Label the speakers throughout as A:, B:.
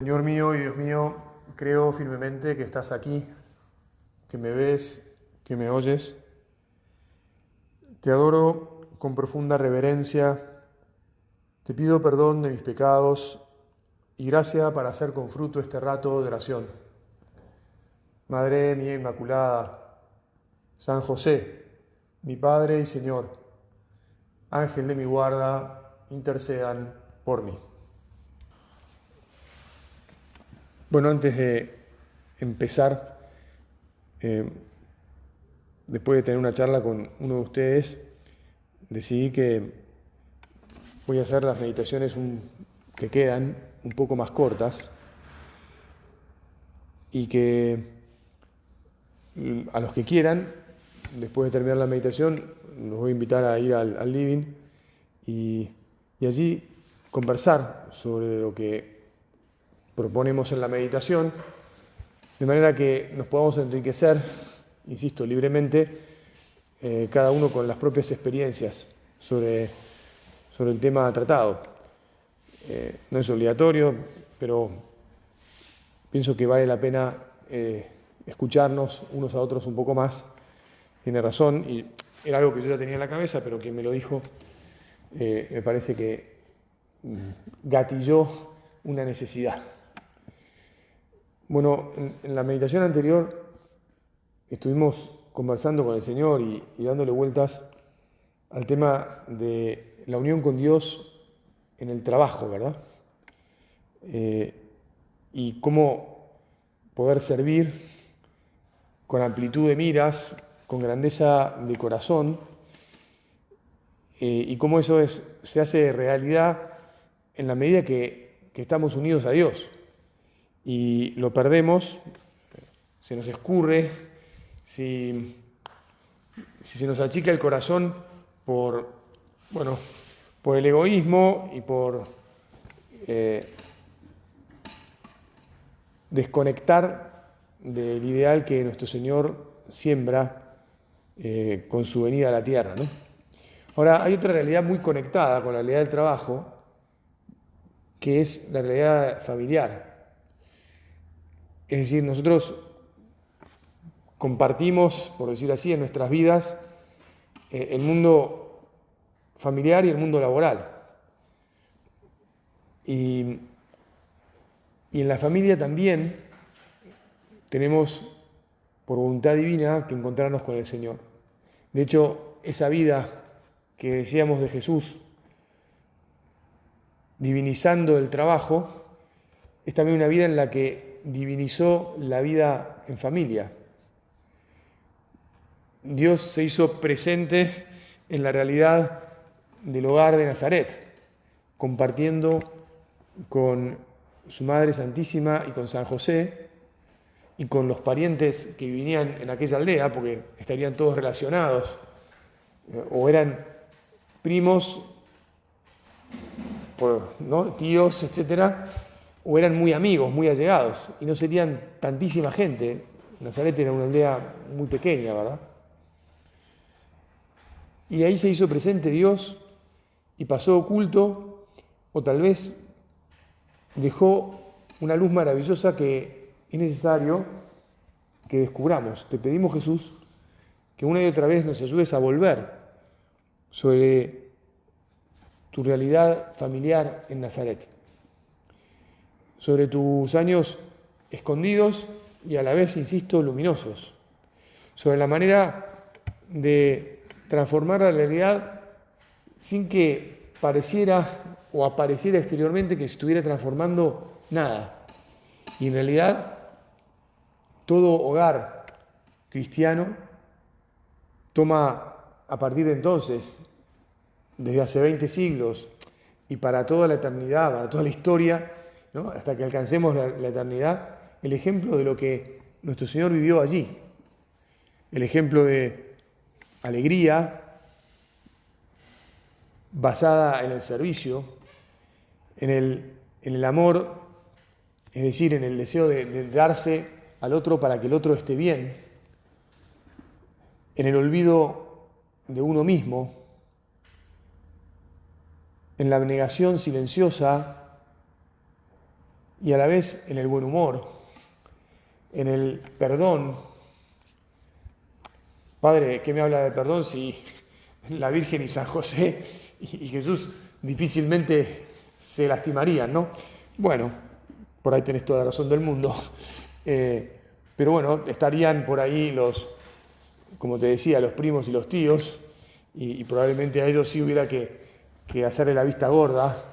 A: Señor mío y Dios mío, creo firmemente que estás aquí, que me ves, que me oyes. Te adoro con profunda reverencia, te pido perdón de mis pecados y gracia para hacer con fruto este rato de oración. Madre mía Inmaculada, San José, mi Padre y Señor, Ángel de mi guarda, intercedan por mí. Bueno, antes de empezar, después de tener una charla con uno de ustedes, decidí que voy a hacer las meditaciones que quedan un poco más cortas y que a los que quieran, después de terminar la meditación, los voy a invitar a ir al living y allí conversar sobre lo que proponemos en la meditación, de manera que nos podamos enriquecer, insisto, libremente, cada uno con las propias experiencias sobre el tema tratado. No es obligatorio, pero pienso que vale la pena escucharnos unos a otros un poco más. Tiene razón, y era algo que yo ya tenía en la cabeza, pero que me lo dijo, me parece que gatilló una necesidad. Bueno, en la meditación anterior estuvimos conversando con el Señor y dándole vueltas al tema de la unión con Dios en el trabajo, ¿verdad? Y cómo poder servir con amplitud de miras, con grandeza de corazón, y cómo eso se hace realidad en la medida que estamos unidos a Dios. Y lo perdemos, se nos escurre, si se nos achica el corazón por el egoísmo y por desconectar del ideal que nuestro Señor siembra con su venida a la tierra, ¿no? Ahora, hay otra realidad muy conectada con la realidad del trabajo, que es la realidad familiar. Es decir, nosotros compartimos, por decir así, en nuestras vidas el mundo familiar y el mundo laboral. Y en la familia también tenemos, por voluntad divina, que encontrarnos con el Señor. De hecho, esa vida que decíamos de Jesús, divinizando el trabajo, es también una vida en la que divinizó la vida en familia. Dios se hizo presente en la realidad del hogar de Nazaret, compartiendo con su Madre Santísima y con San José y con los parientes que vivían en aquella aldea, porque estarían todos relacionados, o eran primos, ¿no?, tíos, etcétera, o eran muy amigos, muy allegados, y no serían tantísima gente. Nazaret era una aldea muy pequeña, ¿verdad? Y ahí se hizo presente Dios y pasó oculto, o tal vez dejó una luz maravillosa que es necesario que descubramos. Te pedimos, Jesús, que una y otra vez nos ayudes a volver sobre tu realidad familiar en Nazaret, sobre tus años escondidos y a la vez, insisto, luminosos, sobre la manera de transformar la realidad sin que pareciera o apareciera exteriormente que se estuviera transformando nada. Y en realidad, todo hogar cristiano toma a partir de entonces, desde hace 20 siglos y para toda la eternidad, para toda la historia, ¿no?, hasta que alcancemos la eternidad, el ejemplo de lo que nuestro Señor vivió allí. El ejemplo de alegría basada en el servicio, en el amor, es decir, en el deseo de darse al otro para que el otro esté bien, en el olvido de uno mismo, en la abnegación silenciosa y a la vez en el buen humor, en el perdón. Padre, ¿qué me habla de perdón si la Virgen y San José y Jesús difícilmente se lastimarían, ¿no? Bueno, por ahí tenés toda la razón del mundo. Pero bueno, estarían por ahí como te decía, los primos y los tíos, y probablemente a ellos sí hubiera que hacerle la vista gorda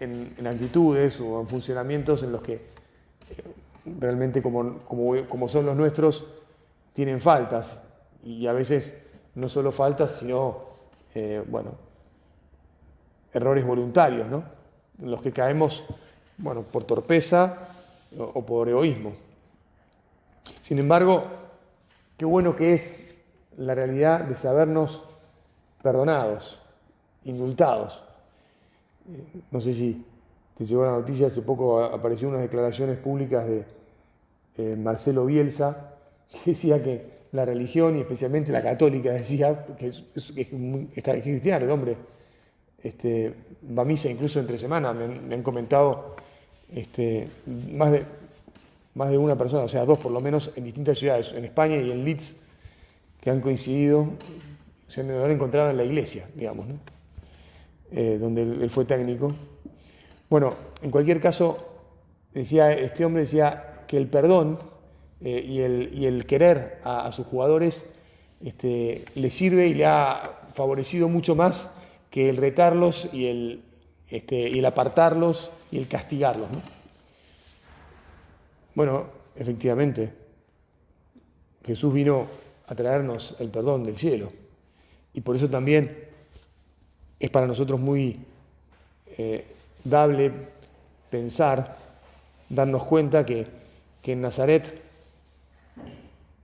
A: en actitudes o en funcionamientos en los que realmente como son los nuestros, tienen faltas, y a veces no solo faltas, sino, errores voluntarios, ¿no? En los que caemos, por torpeza o por egoísmo. Sin embargo, qué bueno que es la realidad de sabernos perdonados, indultados. No sé si te llegó la noticia, hace poco apareció unas declaraciones públicas de Marcelo Bielsa, que decía que la religión, y especialmente la católica, decía que es cristiano el hombre, va a misa incluso entre semana. Me han comentado más de una persona, o sea, dos por lo menos, en distintas ciudades, en España y en Leeds, que han coincidido, se me han encontrado en la iglesia, digamos, ¿no? Donde él fue técnico. Bueno, en cualquier caso, este hombre decía que el perdón y el querer a sus jugadores le sirve y le ha favorecido mucho más que el retarlos y el apartarlos y el castigarlos, ¿no? Bueno, efectivamente, Jesús vino a traernos el perdón del cielo, y por eso también es para nosotros muy dable pensar, darnos cuenta que en Nazaret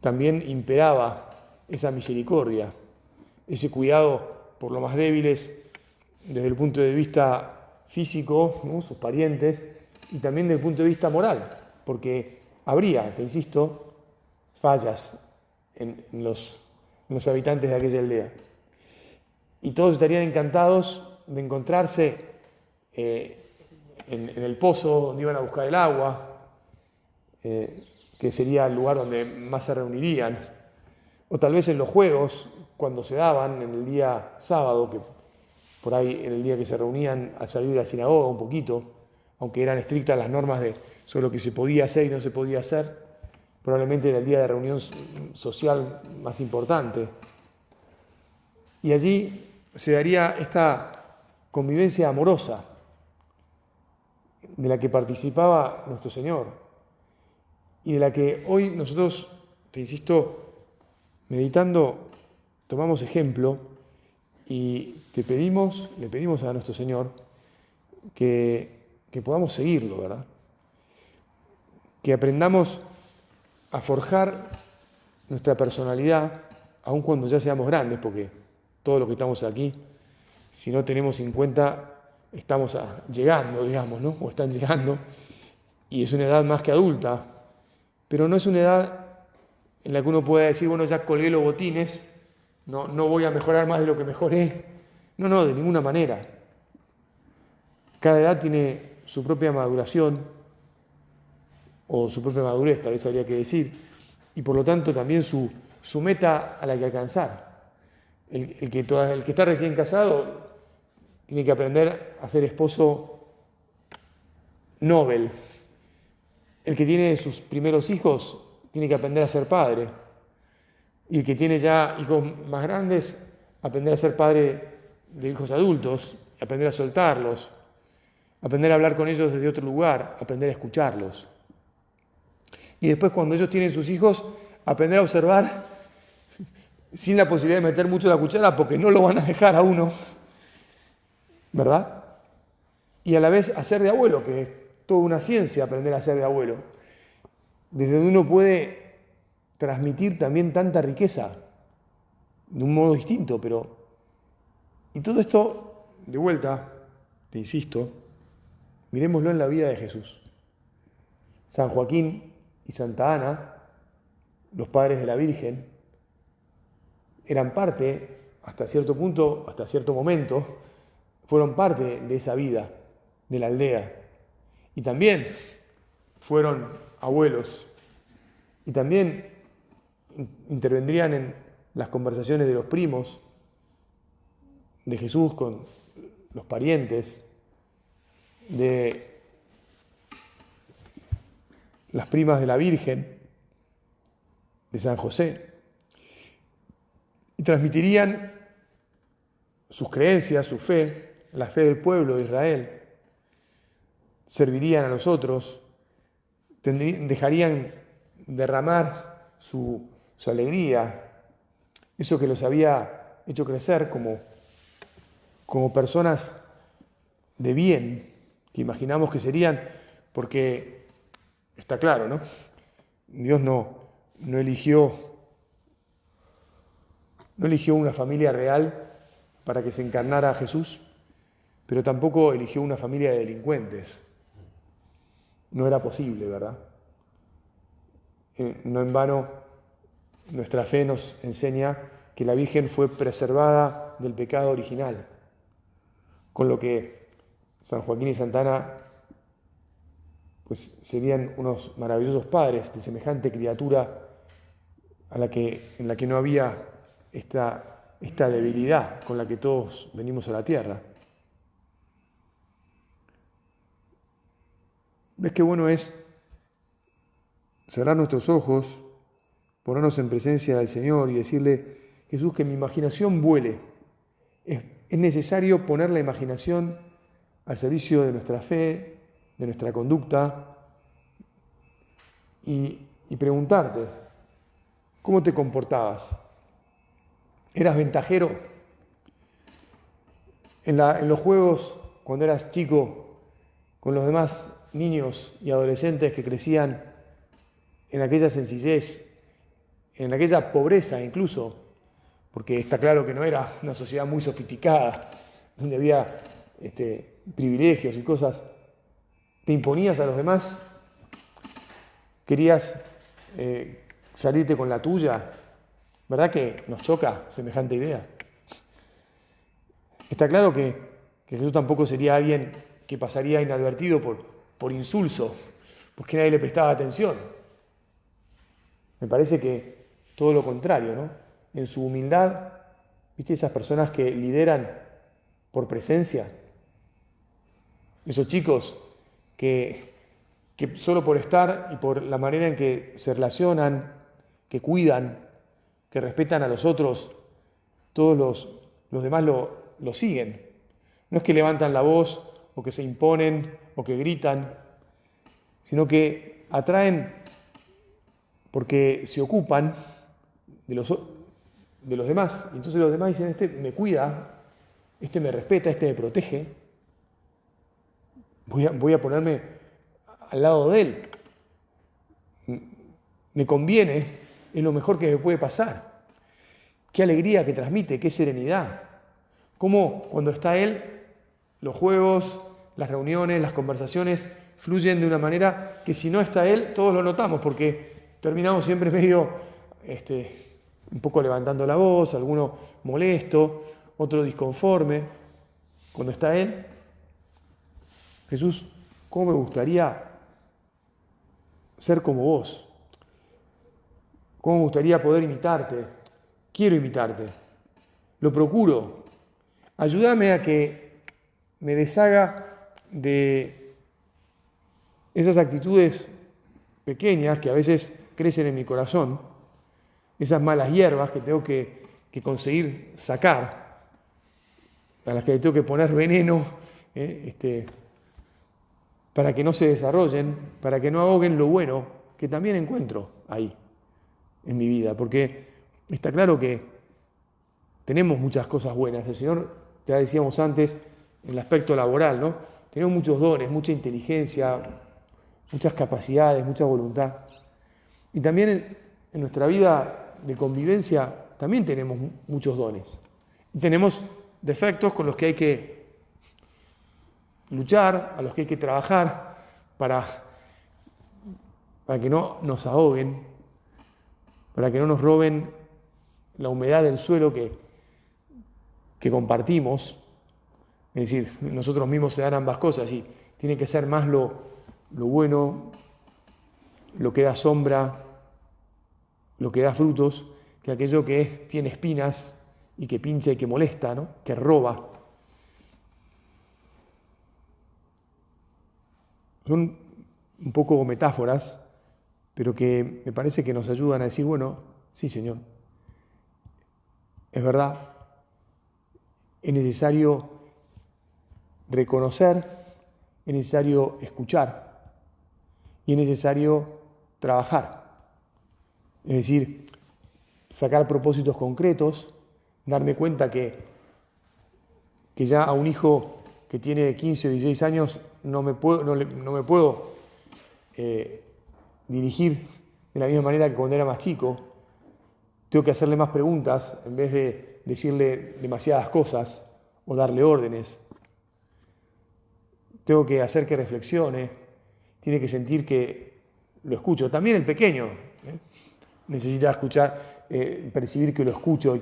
A: también imperaba esa misericordia, ese cuidado por los más débiles desde el punto de vista físico, ¿no? Sus parientes, y también desde el punto de vista moral, porque habría, te insisto, fallas en los habitantes de aquella aldea. Y todos estarían encantados de encontrarse en el pozo donde iban a buscar el agua, que sería el lugar donde más se reunirían, o tal vez en los juegos, cuando se daban en el día sábado, que por ahí en el día que se reunían al salir de la sinagoga un poquito, aunque eran estrictas las normas sobre lo que se podía hacer y no se podía hacer, probablemente era el día de reunión social más importante. Y allí se daría esta convivencia amorosa de la que participaba nuestro Señor y de la que hoy nosotros, te insisto, meditando, tomamos ejemplo y le pedimos a nuestro Señor que podamos seguirlo, ¿verdad? Que aprendamos a forjar nuestra personalidad, aun cuando ya seamos grandes, porque todos los que estamos aquí, si no tenemos 50, estamos llegando, digamos, ¿no? O están llegando, y es una edad más que adulta, pero no es una edad en la que uno pueda decir, bueno, ya colgué los botines, no voy a mejorar más de lo que mejoré. No, de ninguna manera. Cada edad tiene su propia maduración, o su propia madurez, tal vez habría que decir, y por lo tanto también su meta a la que alcanzar. El que está recién casado tiene que aprender a ser esposo noble. El que tiene sus primeros hijos tiene que aprender a ser padre. Y el que tiene ya hijos más grandes, aprender a ser padre de hijos adultos, aprender a soltarlos, aprender a hablar con ellos desde otro lugar, aprender a escucharlos. Y después, cuando ellos tienen sus hijos, aprender a observar sin la posibilidad de meter mucho la cuchara, porque no lo van a dejar a uno, ¿verdad? Y a la vez hacer de abuelo, que es toda una ciencia aprender a hacer de abuelo, desde donde uno puede transmitir también tanta riqueza, de un modo distinto, pero... Y todo esto, de vuelta, te insisto, miremoslo en la vida de Jesús. San Joaquín y Santa Ana, los padres de la Virgen, eran parte, hasta cierto punto, hasta cierto momento, fueron parte de esa vida, de la aldea. Y también fueron abuelos y también intervendrían en las conversaciones de los primos de Jesús con los parientes, de las primas de la Virgen, de San José, y transmitirían sus creencias, su fe, la fe del pueblo de Israel, servirían a los otros, dejarían derramar su alegría, eso que los había hecho crecer como personas de bien, que imaginamos que serían, porque está claro, ¿no? Dios no eligió una familia real para que se encarnara a Jesús, pero tampoco eligió una familia de delincuentes. No era posible, ¿verdad? No en vano, nuestra fe nos enseña que la Virgen fue preservada del pecado original, con lo que San Joaquín y Santa Ana pues serían unos maravillosos padres de semejante criatura en la que no había esta debilidad con la que todos venimos a la tierra. ¿Ves qué bueno es cerrar nuestros ojos, ponernos en presencia del Señor y decirle, Jesús, que mi imaginación vuele? Es necesario poner la imaginación al servicio de nuestra fe, de nuestra conducta, y preguntarte, ¿cómo te comportabas? ¿Eras ventajero? En los juegos, cuando eras chico, con los demás niños y adolescentes que crecían en aquella sencillez, en aquella pobreza incluso, porque está claro que no era una sociedad muy sofisticada, donde había privilegios y cosas, te imponías a los demás, querías salirte con la tuya. ¿Verdad que nos choca semejante idea? Está claro que Jesús tampoco sería alguien que pasaría inadvertido por insulso, porque nadie le prestaba atención. Me parece que todo lo contrario, ¿no? En su humildad, ¿viste esas personas que lideran por presencia? Esos chicos que solo por estar y por la manera en que se relacionan, que cuidan, que respetan a los otros, todos los demás lo siguen. No es que levantan la voz o que se imponen o que gritan, sino que atraen porque se ocupan de los demás. Y entonces los demás dicen, este me cuida, este me respeta, este me protege. Voy a ponerme al lado de él. Me conviene, es lo mejor que me puede pasar. Qué alegría que transmite, qué serenidad. Cómo cuando está él, los juegos, las reuniones, las conversaciones fluyen de una manera que si no está él, todos lo notamos, porque terminamos siempre medio un poco levantando la voz, alguno molesto, otro disconforme. Cuando está él, Jesús, ¿cómo me gustaría ser como vos? ¿Cómo me gustaría poder imitarte? Quiero imitarte. Lo procuro. Ayúdame a que me deshaga de esas actitudes pequeñas que a veces crecen en mi corazón, esas malas hierbas que tengo que conseguir sacar, a las que le tengo que poner veneno, para que no se desarrollen, para que no ahoguen lo bueno que también encuentro ahí en mi vida, porque está claro que tenemos muchas cosas buenas. El Señor, ya decíamos antes, en el aspecto laboral, ¿no? Tenemos muchos dones, mucha inteligencia, muchas capacidades, mucha voluntad. Y también en nuestra vida de convivencia también tenemos muchos dones. Y tenemos defectos con los que hay que luchar, a los que hay que trabajar para que no nos ahoguen, para que no nos roben la humedad del suelo que compartimos. Es decir, nosotros mismos se dan ambas cosas y tiene que ser más lo bueno lo que da sombra, lo que da frutos, que aquello que tiene espinas y que pincha y que molesta, ¿no? Que roba. Son un poco metáforas, pero que me parece que nos ayudan a decir, bueno, sí, Señor, es verdad, es necesario reconocer, es necesario escuchar y es necesario trabajar. Es decir, sacar propósitos concretos, darme cuenta que ya a un hijo que tiene 15 o 16 años no me puedo dirigir de la misma manera que cuando era más chico. Tengo que hacerle más preguntas en vez de decirle demasiadas cosas o darle órdenes. Tengo que hacer que reflexione, tiene que sentir que lo escucho. También el pequeño necesita escuchar, percibir que lo escucho.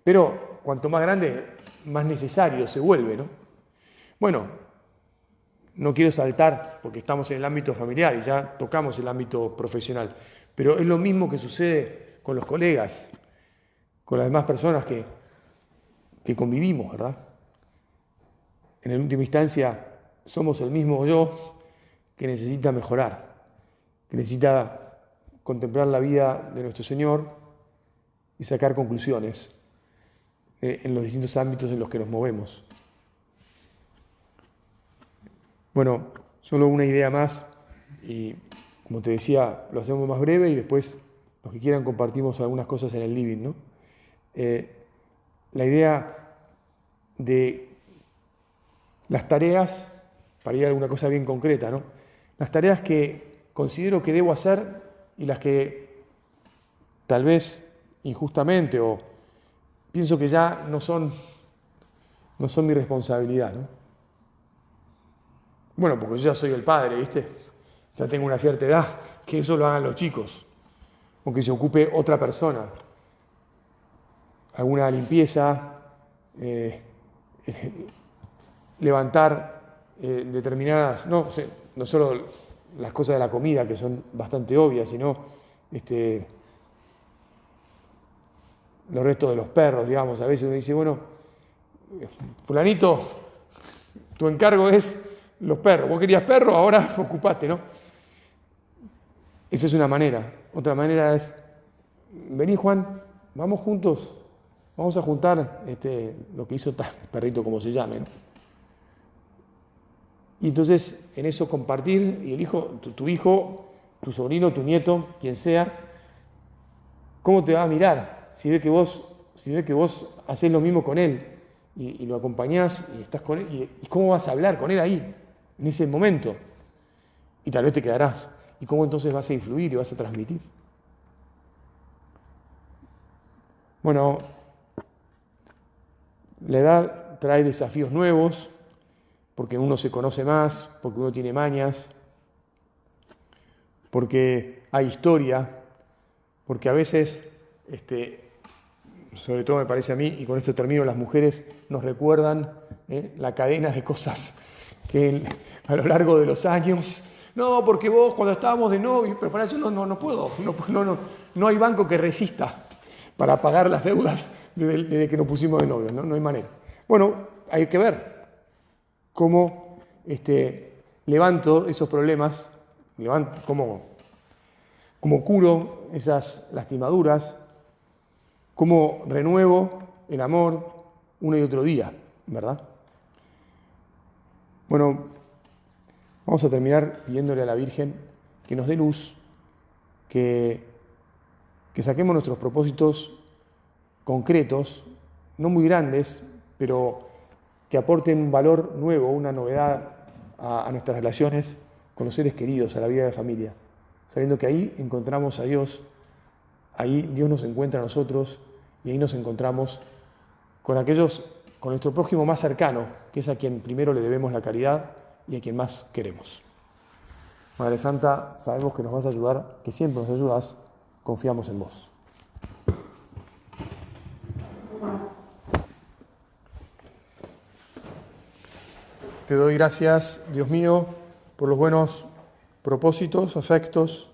A: Pero cuanto más grande, más necesario se vuelve, ¿no? Bueno, no quiero saltar porque estamos en el ámbito familiar y ya tocamos el ámbito profesional, pero es lo mismo que sucede con los colegas, con las demás personas que convivimos, ¿verdad? En última instancia, somos el mismo yo que necesita mejorar, que necesita contemplar la vida de nuestro Señor y sacar conclusiones en los distintos ámbitos en los que nos movemos. Bueno, solo una idea más y, como te decía, lo hacemos más breve y después los que quieran compartimos algunas cosas en el living, ¿no? La idea de las tareas, para ir a alguna cosa bien concreta, ¿no? Las tareas que considero que debo hacer y las que tal vez injustamente o pienso que ya no son mi responsabilidad, ¿no? Bueno, porque yo ya soy el padre, ¿viste? Ya tengo una cierta edad, que eso lo hagan los chicos, o que se ocupe otra persona. Alguna limpieza, levantar determinadas, no solo las cosas de la comida, que son bastante obvias, sino los restos de los perros, digamos. A veces uno dice, bueno, fulanito, tu encargo es los perros. Vos querías perros, ahora ocupate, ¿no? Esa es una manera. Otra manera es, vení Juan, vamos juntos, vamos a juntar lo que hizo tal perrito, como se llame, ¿no? Y entonces en eso compartir, y el hijo, tu hijo, tu sobrino, tu nieto, quien sea, ¿cómo te va a mirar? Si ve que vos hacés lo mismo con él y lo acompañás y estás con él, y cómo vas a hablar con él ahí, en ese momento, y tal vez te quedarás, y cómo entonces vas a influir y vas a transmitir. Bueno, la edad trae desafíos nuevos, porque uno se conoce más, porque uno tiene mañas, porque hay historia, porque a veces, sobre todo me parece a mí, y con esto termino, las mujeres nos recuerdan la cadena de cosas que a lo largo de los años, no, porque vos cuando estábamos de novio, pero para eso no puedo, no hay banco que resista para pagar las deudas desde que nos pusimos de novio, no hay manera. Bueno, hay que ver cómo levanto esos problemas, cómo curo esas lastimaduras, cómo renuevo el amor uno y otro día, ¿verdad? Bueno, vamos a terminar pidiéndole a la Virgen que nos dé luz, que saquemos nuestros propósitos concretos, no muy grandes, pero que aporten un valor nuevo, una novedad a nuestras relaciones con los seres queridos, a la vida de la familia, sabiendo que ahí encontramos a Dios, ahí Dios nos encuentra a nosotros y ahí nos encontramos con nuestro prójimo más cercano, que es a quien primero le debemos la caridad y a quien más queremos. Madre Santa, sabemos que nos vas a ayudar, que siempre nos ayudas, confiamos en vos. Te doy gracias, Dios mío, por los buenos propósitos, afectos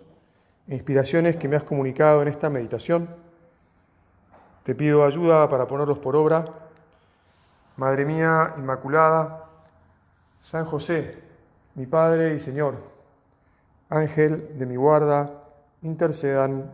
A: e inspiraciones que me has comunicado en esta meditación. Te pido ayuda para ponerlos por obra. Madre mía Inmaculada, San José, mi Padre y Señor, Ángel de mi guarda, intercedan